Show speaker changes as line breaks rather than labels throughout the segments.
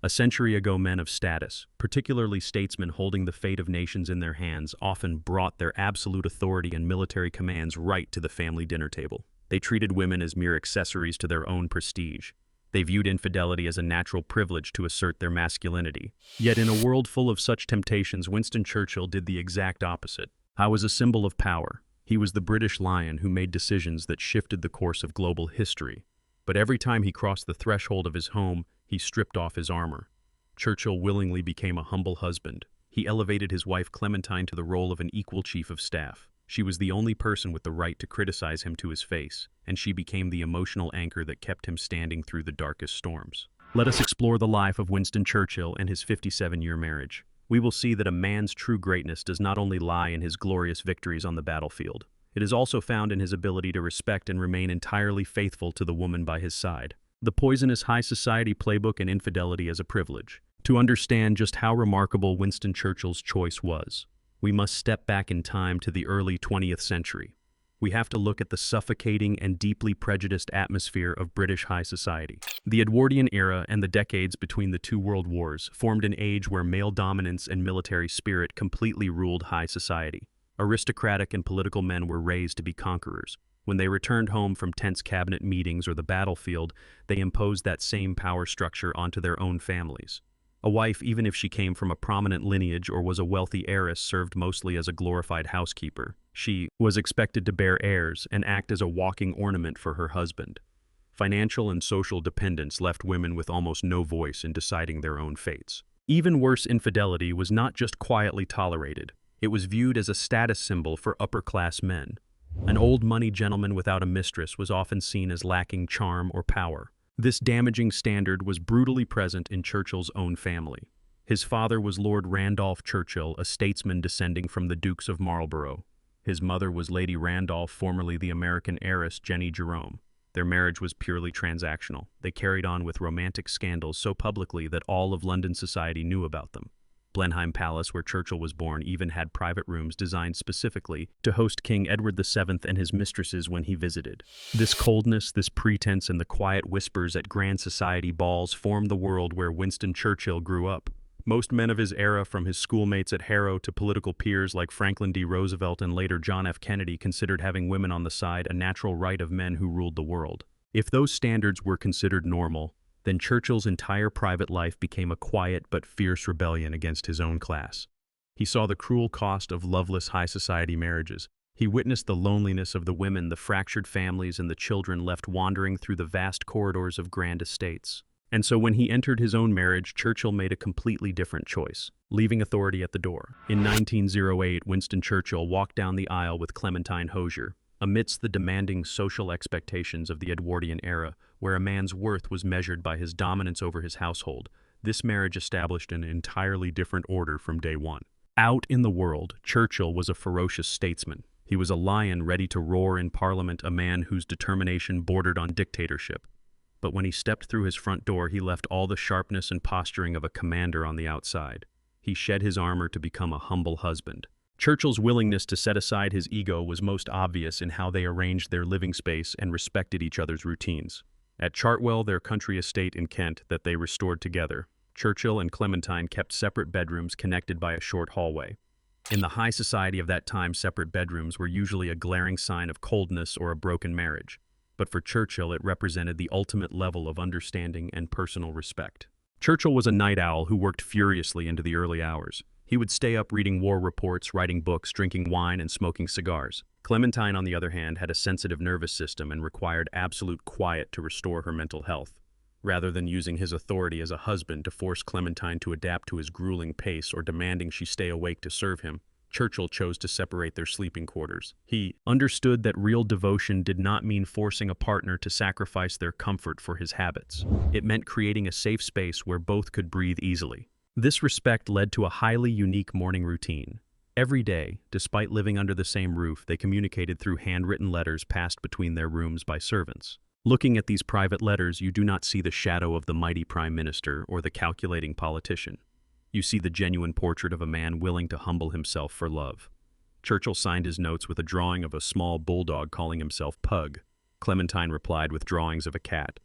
A century ago, men of status, particularly statesmen holding the fate of nations in their hands, often brought their absolute authority and military commands right to the family dinner table. They treated women as mere accessories to their own prestige. They viewed infidelity as a natural privilege to assert their masculinity. Yet in a world full of such temptations, Winston Churchill did the exact opposite. He was a symbol of power. He was the British lion who made decisions that shifted the course of global history. But every time he crossed the threshold of his home, he stripped off his armor. Churchill willingly became a humble husband. He elevated his wife Clementine to the role of an equal chief of staff. She was the only person with the right to criticize him to his face, and she became the emotional anchor that kept him standing through the darkest storms. Let us explore the life of Winston Churchill and his 57-year marriage. We will see that a man's true greatness does not only lie in his glorious victories on the battlefield. It is also found in his ability to respect and remain entirely faithful to the woman by his side. The poisonous high society playbook and infidelity as a privilege. To understand just how remarkable Winston Churchill's choice was, we must step back in time to the early 20th century. We have to look at the suffocating and deeply prejudiced atmosphere of British high society. The Edwardian era and the decades between the two world wars formed an age where male dominance and military spirit completely ruled high society. Aristocratic and political men were raised to be conquerors. When they returned home from tense cabinet meetings or the battlefield, they imposed that same power structure onto their own families. A wife, even if she came from a prominent lineage or was a wealthy heiress, served mostly as a glorified housekeeper. She was expected to bear heirs and act as a walking ornament for her husband. Financial and social dependence left women with almost no voice in deciding their own fates. Even worse, infidelity was not just quietly tolerated. It was viewed as a status symbol for upper-class men. An old money gentleman without a mistress was often seen as lacking charm or power. This damaging standard was brutally present in Churchill's own family. His father was Lord Randolph Churchill, a statesman descending from the Dukes of Marlborough. His mother was Lady Randolph, formerly the American heiress Jenny Jerome. Their marriage was purely transactional. They carried on with romantic scandals so publicly that all of London society knew about them. Blenheim Palace, where Churchill was born, even had private rooms designed specifically to host King Edward VII and his mistresses when he visited. This coldness, this pretense, and the quiet whispers at grand society balls formed the world where Winston Churchill grew up. Most men of his era, from his schoolmates at Harrow to political peers like Franklin D. Roosevelt and later John F. Kennedy, considered having women on the side a natural right of men who ruled the world. If those standards were considered normal, then Churchill's entire private life became a quiet but fierce rebellion against his own class. He saw the cruel cost of loveless high society marriages. He witnessed the loneliness of the women, the fractured families, and the children left wandering through the vast corridors of grand estates. And so when he entered his own marriage, Churchill made a completely different choice, leaving authority at the door. In 1908, Winston Churchill walked down the aisle with Clementine Hosier. Amidst the demanding social expectations of the Edwardian era, where a man's worth was measured by his dominance over his household, this marriage established an entirely different order from day one. Out in the world, Churchill was a ferocious statesman. He was a lion ready to roar in Parliament, a man whose determination bordered on dictatorship. But when he stepped through his front door, he left all the sharpness and posturing of a commander on the outside. He shed his armor to become a humble husband. Churchill's willingness to set aside his ego was most obvious in how they arranged their living space and respected each other's routines. At Chartwell, their country estate in Kent that they restored together, Churchill and Clementine kept separate bedrooms connected by a short hallway. In the high society of that time, separate bedrooms were usually a glaring sign of coldness or a broken marriage. But for Churchill, it represented the ultimate level of understanding and personal respect. Churchill was a night owl who worked furiously into the early hours. He would stay up reading war reports, writing books, drinking wine, and smoking cigars. Clementine, on the other hand, had a sensitive nervous system and required absolute quiet to restore her mental health. Rather than using his authority as a husband to force Clementine to adapt to his grueling pace or demanding she stay awake to serve him, Churchill chose to separate their sleeping quarters. He understood that real devotion did not mean forcing a partner to sacrifice their comfort for his habits. It meant creating a safe space where both could breathe easily. This respect led to a highly unique morning routine. Every day, despite living under the same roof, they communicated through handwritten letters passed between their rooms by servants. Looking at these private letters, you do not see the shadow of the mighty prime minister or the calculating politician. You see the genuine portrait of a man willing to humble himself for love. Churchill signed his notes with a drawing of a small bulldog calling himself Pug. Clementine replied with drawings of a cat.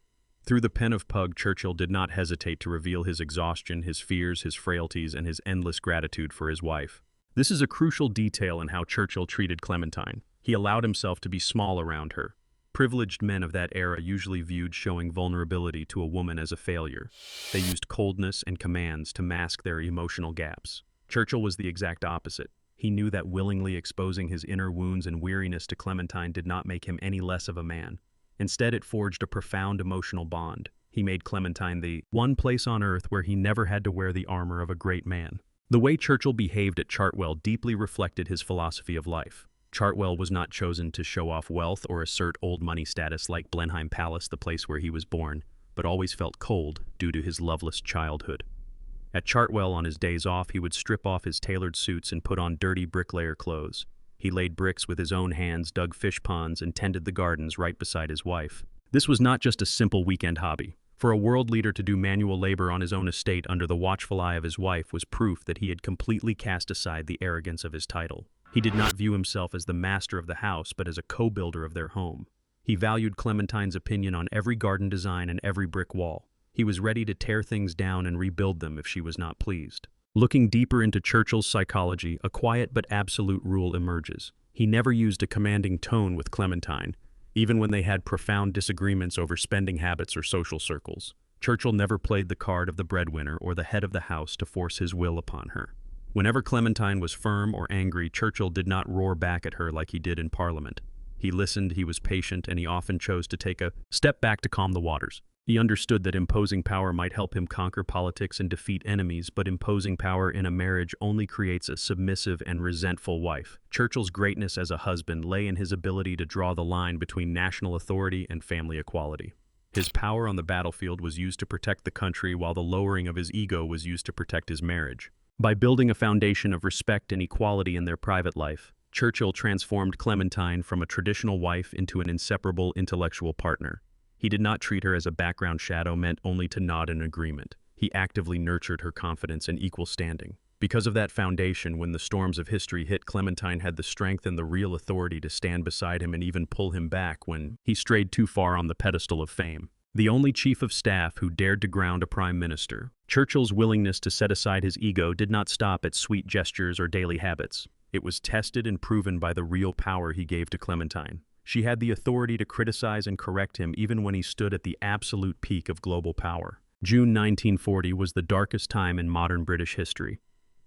Through the pen of Pug, Churchill did not hesitate to reveal his exhaustion, his fears, his frailties, and his endless gratitude for his wife. This is a crucial detail in how Churchill treated Clementine. He allowed himself to be small around her. Privileged men of that era usually viewed showing vulnerability to a woman as a failure. They used coldness and commands to mask their emotional gaps. Churchill was the exact opposite. He knew that willingly exposing his inner wounds and weariness to Clementine did not make him any less of a man. Instead, it forged a profound emotional bond. He made Clementine the one place on earth where he never had to wear the armor of a great man. The way Churchill behaved at Chartwell deeply reflected his philosophy of life. Chartwell was not chosen to show off wealth or assert old money status like Blenheim Palace, the place where he was born, but always felt cold due to his loveless childhood. At Chartwell, on his days off, he would strip off his tailored suits and put on dirty bricklayer clothes. He laid bricks with his own hands, dug fish ponds, and tended the gardens right beside his wife. This was not just a simple weekend hobby. For a world leader to do manual labor on his own estate under the watchful eye of his wife was proof that he had completely cast aside the arrogance of his title. He did not view himself as the master of the house, but as a co-builder of their home. He valued Clementine's opinion on every garden design and every brick wall. He was ready to tear things down and rebuild them if she was not pleased. Looking deeper into Churchill's psychology, a quiet but absolute rule emerges. He never used a commanding tone with Clementine, even when they had profound disagreements over spending habits or social circles. Churchill never played the card of the breadwinner or the head of the house to force his will upon her. Whenever Clementine was firm or angry, Churchill did not roar back at her like he did in Parliament. He listened, he was patient, and he often chose to take a step back to calm the waters. He understood that imposing power might help him conquer politics and defeat enemies, but imposing power in a marriage only creates a submissive and resentful wife. Churchill's greatness as a husband lay in his ability to draw the line between national authority and family equality. His power on the battlefield was used to protect the country, while the lowering of his ego was used to protect his marriage. By building a foundation of respect and equality in their private life, Churchill transformed Clementine from a traditional wife into an inseparable intellectual partner. He did not treat her as a background shadow meant only to nod in agreement. He actively nurtured her confidence and equal standing. Because of that foundation, when the storms of history hit, Clementine had the strength and the real authority to stand beside him and even pull him back when he strayed too far on the pedestal of fame. The only chief of staff who dared to ground a prime minister. Churchill's willingness to set aside his ego did not stop at sweet gestures or daily habits. It was tested and proven by the real power he gave to Clementine. She had the authority to criticize and correct him even when he stood at the absolute peak of global power. June 1940 was the darkest time in modern British history.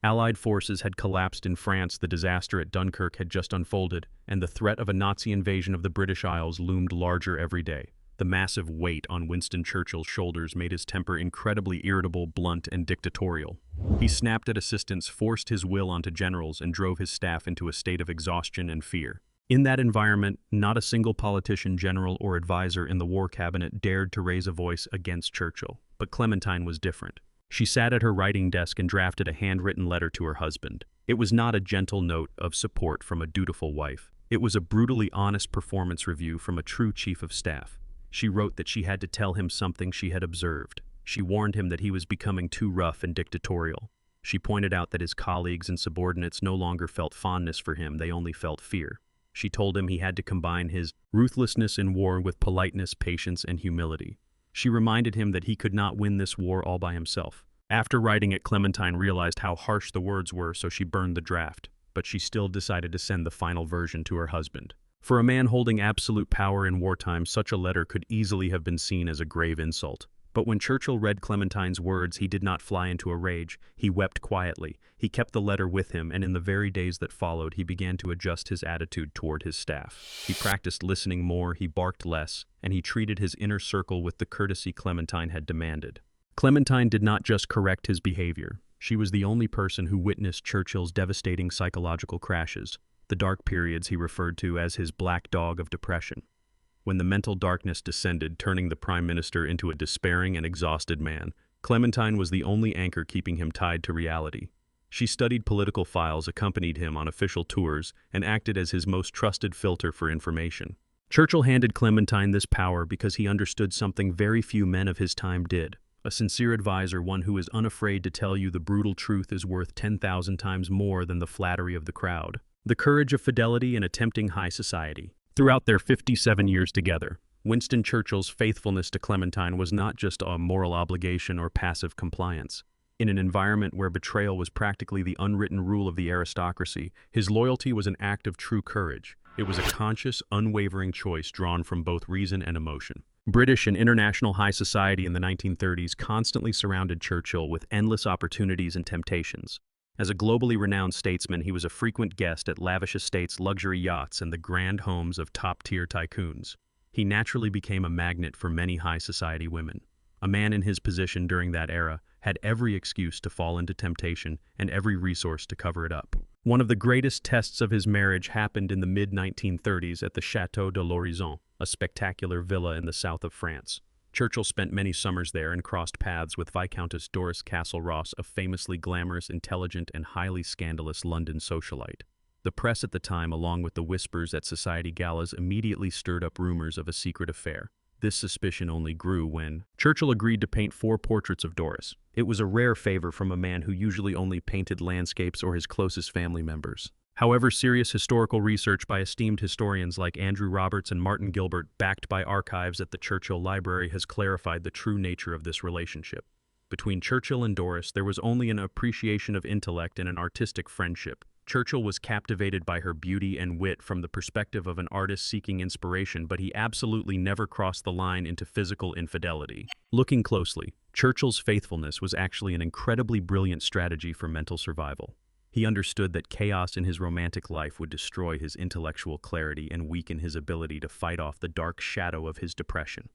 Allied forces had collapsed in France, the disaster at Dunkirk had just unfolded, and the threat of a Nazi invasion of the British Isles loomed larger every day. The massive weight on Winston Churchill's shoulders made his temper incredibly irritable, blunt, and dictatorial. He snapped at assistants, forced his will onto generals, and drove his staff into a state of exhaustion and fear. In that environment, not a single politician, general, or advisor in the war cabinet dared to raise a voice against Churchill. But Clementine was different. She sat at her writing desk and drafted a handwritten letter to her husband. It was not a gentle note of support from a dutiful wife. It was a brutally honest performance review from a true chief of staff. She wrote that she had to tell him something she had observed. She warned him that he was becoming too rough and dictatorial. She pointed out that his colleagues and subordinates no longer felt fondness for him, they only felt fear. She told him he had to combine his ruthlessness in war with politeness, patience, and humility. She reminded him that he could not win this war all by himself. After writing it, Clementine realized how harsh the words were, so she burned the draft. But she still decided to send the final version to her husband. For a man holding absolute power in wartime, such a letter could easily have been seen as a grave insult. But when Churchill read Clementine's words, he did not fly into a rage. He wept quietly. He kept the letter with him, and in the very days that followed, he began to adjust his attitude toward his staff. He practiced listening more, he barked less, and he treated his inner circle with the courtesy Clementine had demanded. Clementine did not just correct his behavior. She was the only person who witnessed Churchill's devastating psychological crashes, the dark periods he referred to as his black dog of depression. When the mental darkness descended, turning the prime minister into a despairing and exhausted man, Clementine was the only anchor keeping him tied to reality. She studied political files, accompanied him on official tours, and acted as his most trusted filter for information. Churchill handed Clementine this power because he understood something very few men of his time did. A sincere advisor, one who is unafraid to tell you the brutal truth is worth 10,000 times more than the flattery of the crowd. The courage of fidelity in a tempting high society. Throughout their 57 years together, Winston Churchill's faithfulness to Clementine was not just a moral obligation or passive compliance. In an environment where betrayal was practically the unwritten rule of the aristocracy, his loyalty was an act of true courage. It was a conscious, unwavering choice drawn from both reason and emotion. British and international high society in the 1930s constantly surrounded Churchill with endless opportunities and temptations. As a globally renowned statesman, he was a frequent guest at lavish estates, luxury yachts, and the grand homes of top-tier tycoons. He naturally became a magnet for many high society women. A man in his position during that era had every excuse to fall into temptation and every resource to cover it up. One of the greatest tests of his marriage happened in the mid-1930s at the Château de l'Horizon, a spectacular villa in the south of France. Churchill spent many summers there and crossed paths with Viscountess Doris Castle-Ross, a famously glamorous, intelligent, and highly scandalous London socialite. The press at the time, along with the whispers at society galas, immediately stirred up rumors of a secret affair. This suspicion only grew when Churchill agreed to paint 4 portraits of Doris. It was a rare favor from a man who usually only painted landscapes or his closest family members. However, serious historical research by esteemed historians like Andrew Roberts and Martin Gilbert, backed by archives at the Churchill Library, has clarified the true nature of this relationship. Between Churchill and Doris, there was only an appreciation of intellect and an artistic friendship. Churchill was captivated by her beauty and wit from the perspective of an artist seeking inspiration, but he absolutely never crossed the line into physical infidelity. Looking closely, Churchill's faithfulness was actually an incredibly brilliant strategy for mental survival. He understood that chaos in his romantic life would destroy his intellectual clarity and weaken his ability to fight off the dark shadow of his depression.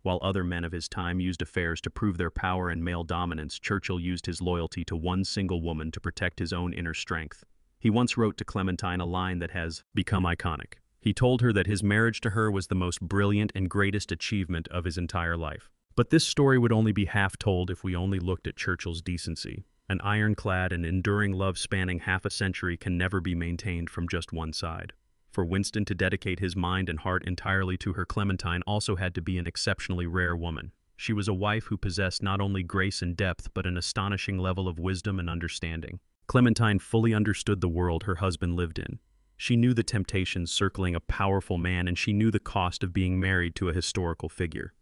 While other men of his time used affairs to prove their power and male dominance, Churchill used his loyalty to one single woman to protect his own inner strength. He once wrote to Clementine a line that has become iconic. He told her that his marriage to her was the most brilliant and greatest achievement of his entire life. But this story would only be half told if we only looked at Churchill's decency. An ironclad and enduring love spanning half a century can never be maintained from just one side. For Winston to dedicate his mind and heart entirely to her, Clementine also had to be an exceptionally rare woman. She was a wife who possessed not only grace and depth, but an astonishing level of wisdom and understanding. Clementine fully understood the world her husband lived in. She knew the temptations circling a powerful man, and she knew the cost of being married to a historical figure.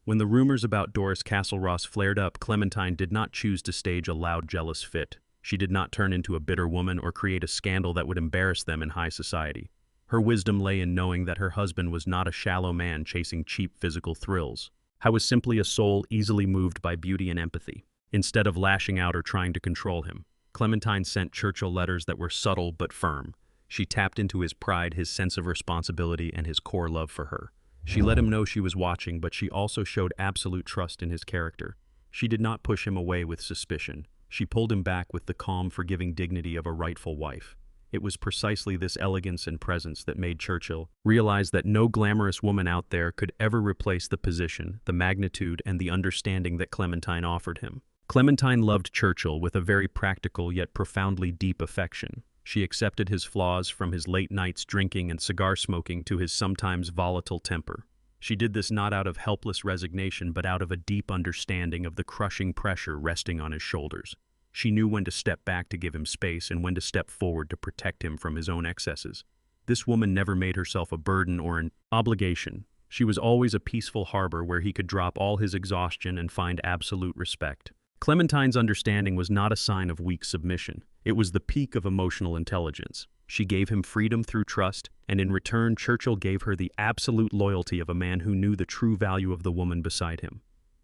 When the rumors about Doris Castle-Ross flared up, Clementine did not choose to stage a loud, jealous fit. She did not turn into a bitter woman or create a scandal that would embarrass them in high society. Her wisdom lay in knowing that her husband was not a shallow man chasing cheap physical thrills. He was simply a soul easily moved by beauty and empathy. Instead of lashing out or trying to control him, Clementine sent Churchill letters that were subtle but firm. She tapped into his pride, his sense of responsibility, and his core love for her. She let him know she was watching, but she also showed absolute trust in his character. She did not push him away with suspicion. She pulled him back with the calm, forgiving dignity of a rightful wife. It was precisely this elegance and presence that made Churchill realize that no glamorous woman out there could ever replace the position, the magnitude, and the understanding that Clementine offered him. Clementine loved Churchill with a very practical yet profoundly deep affection. She accepted his flaws, from his late nights drinking and cigar smoking to his sometimes volatile temper. She did this not out of helpless resignation, but out of a deep understanding of the crushing pressure resting on his shoulders. She knew when to step back to give him space and when to step forward to protect him from his own excesses. This woman never made herself a burden or an obligation. She was always a peaceful harbor where he could drop all his exhaustion and find absolute respect. Clementine's understanding was not a sign of weak submission. It was the peak of emotional intelligence. She gave him freedom through trust, and in return, Churchill gave her the absolute loyalty of a man who knew the true value of the woman beside him.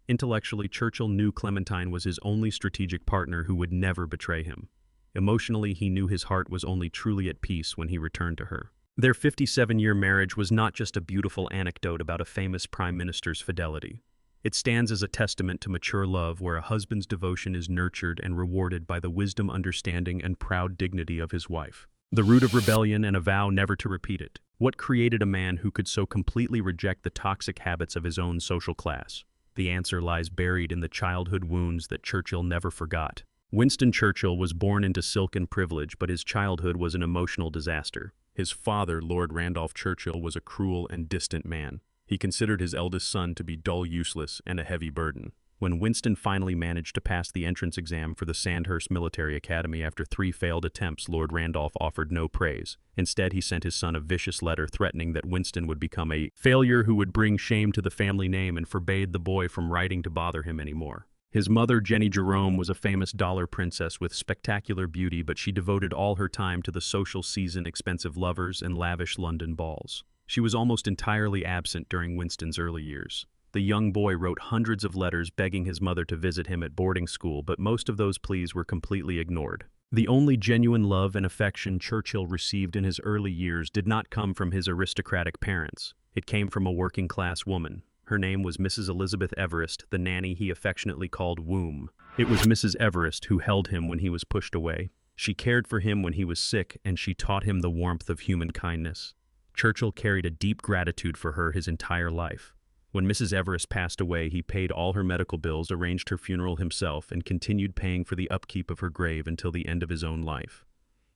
Intellectually, Churchill knew Clementine was his only strategic partner who would never betray him. Emotionally, he knew his heart was only truly at peace when he returned to her. Their 57-year marriage was not just a beautiful anecdote about a famous prime minister's fidelity. It stands as a testament to mature love, where a husband's devotion is nurtured and rewarded by the wisdom, understanding, and proud dignity of his wife. The root of rebellion and a vow never to repeat it. What created a man who could so completely reject the toxic habits of his own social class? The answer lies buried in the childhood wounds that Churchill never forgot. Winston Churchill was born into silken privilege, but his childhood was an emotional disaster. His father, Lord Randolph Churchill, was a cruel and distant man. He considered his eldest son to be dull, useless, and a heavy burden. When Winston finally managed to pass the entrance exam for the Sandhurst Military Academy after 3 failed attempts, Lord Randolph offered no praise. Instead, he sent his son a vicious letter threatening that Winston would become a failure who would bring shame to the family name, and forbade the boy from writing to bother him anymore. His mother, Jenny Jerome, was a famous dollar princess with spectacular beauty, but she devoted all her time to the social season, expensive lovers, and lavish London balls. She was almost entirely absent during Winston's early years. The young boy wrote hundreds of letters begging his mother to visit him at boarding school, but most of those pleas were completely ignored. The only genuine love and affection Churchill received in his early years did not come from his aristocratic parents. It came from a working-class woman. Her name was Mrs. Elizabeth Everest, the nanny he affectionately called Womb. It was Mrs. Everest who held him when he was pushed away. She cared for him when he was sick, and she taught him the warmth of human kindness. Churchill carried a deep gratitude for her his entire life. When Mrs. Everest passed away, he paid all her medical bills, arranged her funeral himself, and continued paying for the upkeep of her grave until the end of his own life.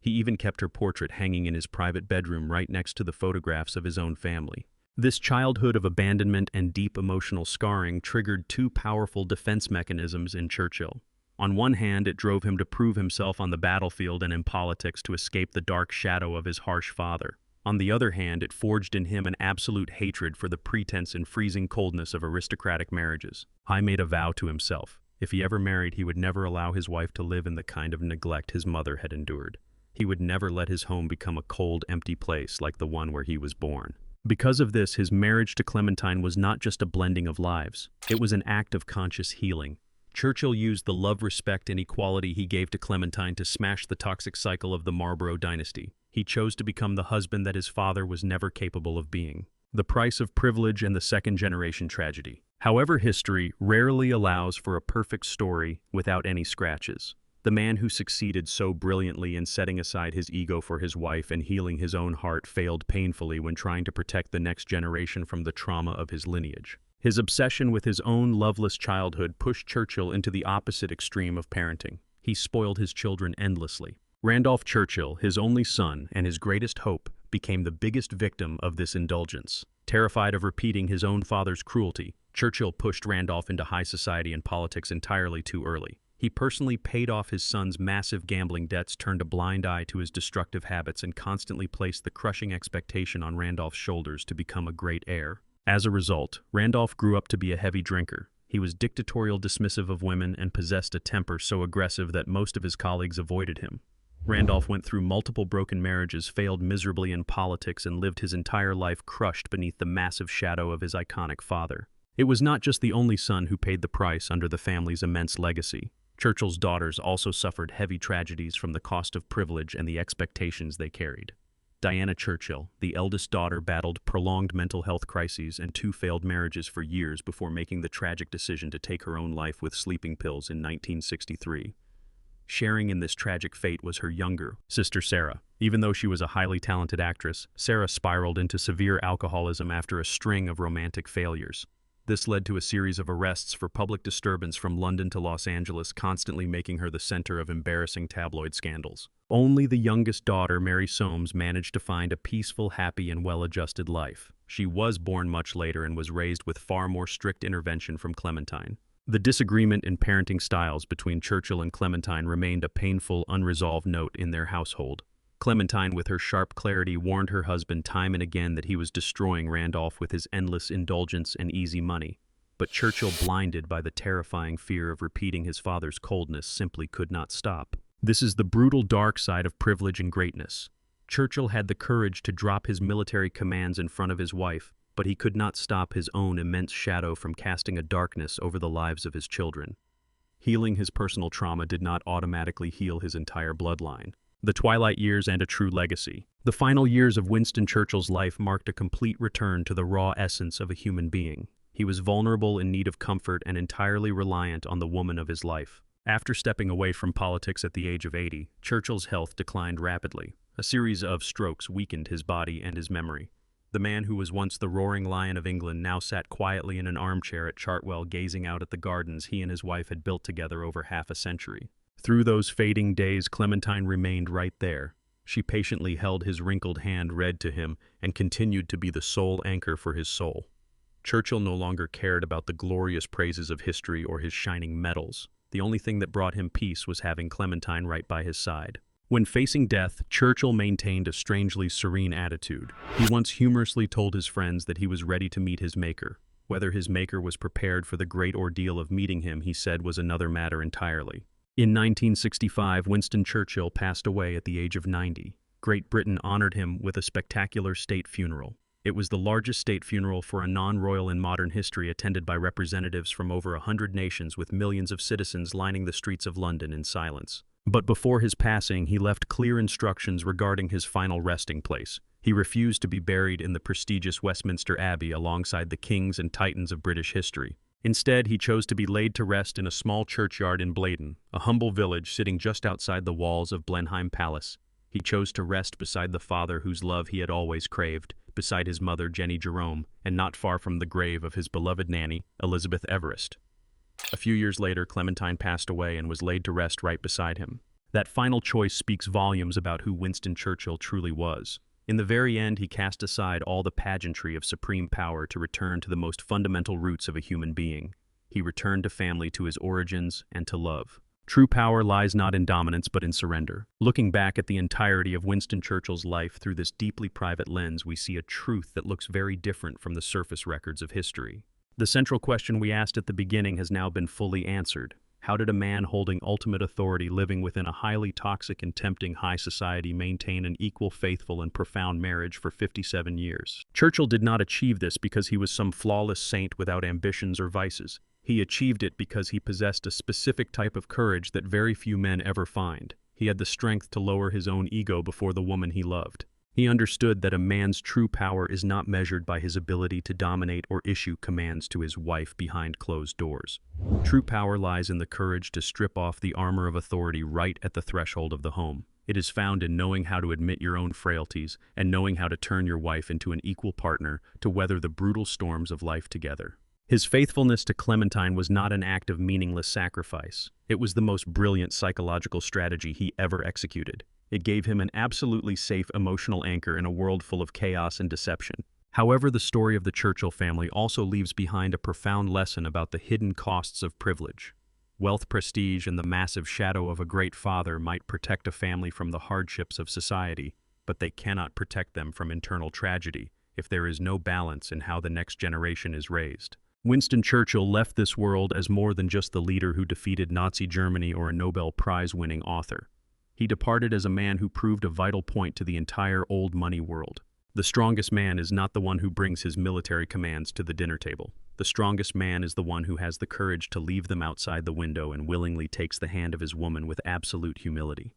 He even kept her portrait hanging in his private bedroom right next to the photographs of his own family. This childhood of abandonment and deep emotional scarring triggered 2 powerful defense mechanisms in Churchill. On one hand, it drove him to prove himself on the battlefield and in politics to escape the dark shadow of his harsh father. On the other hand, it forged in him an absolute hatred for the pretense and freezing coldness of aristocratic marriages. He made a vow to himself. If he ever married, he would never allow his wife to live in the kind of neglect his mother had endured. He would never let his home become a cold, empty place like the one where he was born. Because of this, his marriage to Clementine was not just a blending of lives. It was an act of conscious healing. Churchill used the love, respect, and equality he gave to Clementine to smash the toxic cycle of the Marlborough dynasty. He chose to become the husband that his father was never capable of being. The price of privilege and the second-generation tragedy. However, history rarely allows for a perfect story without any scratches. The man who succeeded so brilliantly in setting aside his ego for his wife and healing his own heart failed painfully when trying to protect the next generation from the trauma of his lineage. His obsession with his own loveless childhood pushed Churchill into the opposite extreme of parenting. He spoiled his children endlessly. Randolph Churchill, his only son and his greatest hope, became the biggest victim of this indulgence. Terrified of repeating his own father's cruelty, Churchill pushed Randolph into high society and politics entirely too early. He personally paid off his son's massive gambling debts, turned a blind eye to his destructive habits, and constantly placed the crushing expectation on Randolph's shoulders to become a great heir. As a result, Randolph grew up to be a heavy drinker. He was dictatorial, dismissive of women, and possessed a temper so aggressive that most of his colleagues avoided him. Randolph went through multiple broken marriages, failed miserably in politics, and lived his entire life crushed beneath the massive shadow of his iconic father. It was not just the only son who paid the price under the family's immense legacy. Churchill's daughters also suffered heavy tragedies from the cost of privilege and the expectations they carried. Diana Churchill, the eldest daughter, battled prolonged mental health crises and 2 failed marriages for years before making the tragic decision to take her own life with sleeping pills in 1963. Sharing in this tragic fate was her younger sister Sarah. Even though she was a highly talented actress, Sarah spiraled into severe alcoholism after a string of romantic failures. This led to a series of arrests for public disturbance from London to Los Angeles, constantly making her the center of embarrassing tabloid scandals. Only the youngest daughter, Mary Soames, managed to find a peaceful, happy, and well-adjusted life. She was born much later and was raised with far more strict intervention from Clementine. The disagreement in parenting styles between Churchill and Clementine remained a painful, unresolved note in their household. Clementine, with her sharp clarity, warned her husband time and again that he was destroying Randolph with his endless indulgence and easy money. But Churchill, blinded by the terrifying fear of repeating his father's coldness, simply could not stop. This is the brutal dark side of privilege and greatness. Churchill had the courage to drop his military commands in front of his wife, but he could not stop his own immense shadow from casting a darkness over the lives of his children. Healing his personal trauma did not automatically heal his entire bloodline. The twilight years and a true legacy. The final years of Winston Churchill's life marked a complete return to the raw essence of a human being. He was vulnerable, in need of comfort, and entirely reliant on the woman of his life. After stepping away from politics at the age of 80, Churchill's health declined rapidly. A series of strokes weakened his body and his memory. The man who was once the roaring lion of England now sat quietly in an armchair at Chartwell, gazing out at the gardens he and his wife had built together over half a century. Through those fading days, Clementine remained right there. She patiently held his wrinkled hand, read to him, and continued to be the sole anchor for his soul. Churchill no longer cared about the glorious praises of history or his shining medals. The only thing that brought him peace was having Clementine right by his side. When facing death, Churchill maintained a strangely serene attitude. He once humorously told his friends that he was ready to meet his maker. Whether his maker was prepared for the great ordeal of meeting him, he said, was another matter entirely. In 1965, Winston Churchill passed away at the age of 90. Great Britain honored him with a spectacular state funeral. It was the largest state funeral for a non-royal in modern history, attended by representatives from over 100 nations, with millions of citizens lining the streets of London in silence. But before his passing, he left clear instructions regarding his final resting place. He refused to be buried in the prestigious Westminster Abbey alongside the kings and titans of British history. Instead, he chose to be laid to rest in a small churchyard in Blaydon, a humble village sitting just outside the walls of Blenheim Palace. He chose to rest beside the father whose love he had always craved, beside his mother, Jenny Jerome, and not far from the grave of his beloved nanny, Elizabeth Everest. A few years later, Clementine passed away and was laid to rest right beside him. That final choice speaks volumes about who Winston Churchill truly was. In the very end, he cast aside all the pageantry of supreme power to return to the most fundamental roots of a human being. He returned to family, to his origins, and to love. True power lies not in dominance but in surrender. Looking back at the entirety of Winston Churchill's life through this deeply private lens, we see a truth that looks very different from the surface records of history. The central question we asked at the beginning has now been fully answered. How did a man holding ultimate authority, living within a highly toxic and tempting high society, maintain an equal, faithful, and profound marriage for 57 years? Churchill did not achieve this because he was some flawless saint without ambitions or vices. He achieved it because he possessed a specific type of courage that very few men ever find. He had the strength to lower his own ego before the woman he loved. He understood that a man's true power is not measured by his ability to dominate or issue commands to his wife behind closed doors. True power lies in the courage to strip off the armor of authority right at the threshold of the home. It is found in knowing how to admit your own frailties and knowing how to turn your wife into an equal partner to weather the brutal storms of life together. His faithfulness to Clementine was not an act of meaningless sacrifice. It was the most brilliant psychological strategy he ever executed. It gave him an absolutely safe emotional anchor in a world full of chaos and deception. However, the story of the Churchill family also leaves behind a profound lesson about the hidden costs of privilege. Wealth, prestige, and the massive shadow of a great father might protect a family from the hardships of society, but they cannot protect them from internal tragedy if there is no balance in how the next generation is raised. Winston Churchill left this world as more than just the leader who defeated Nazi Germany or a Nobel Prize-winning author. He departed as a man who proved a vital point to the entire old money world. The strongest man is not the one who brings his military commands to the dinner table. The strongest man is the one who has the courage to leave them outside the window and willingly takes the hand of his woman with absolute humility.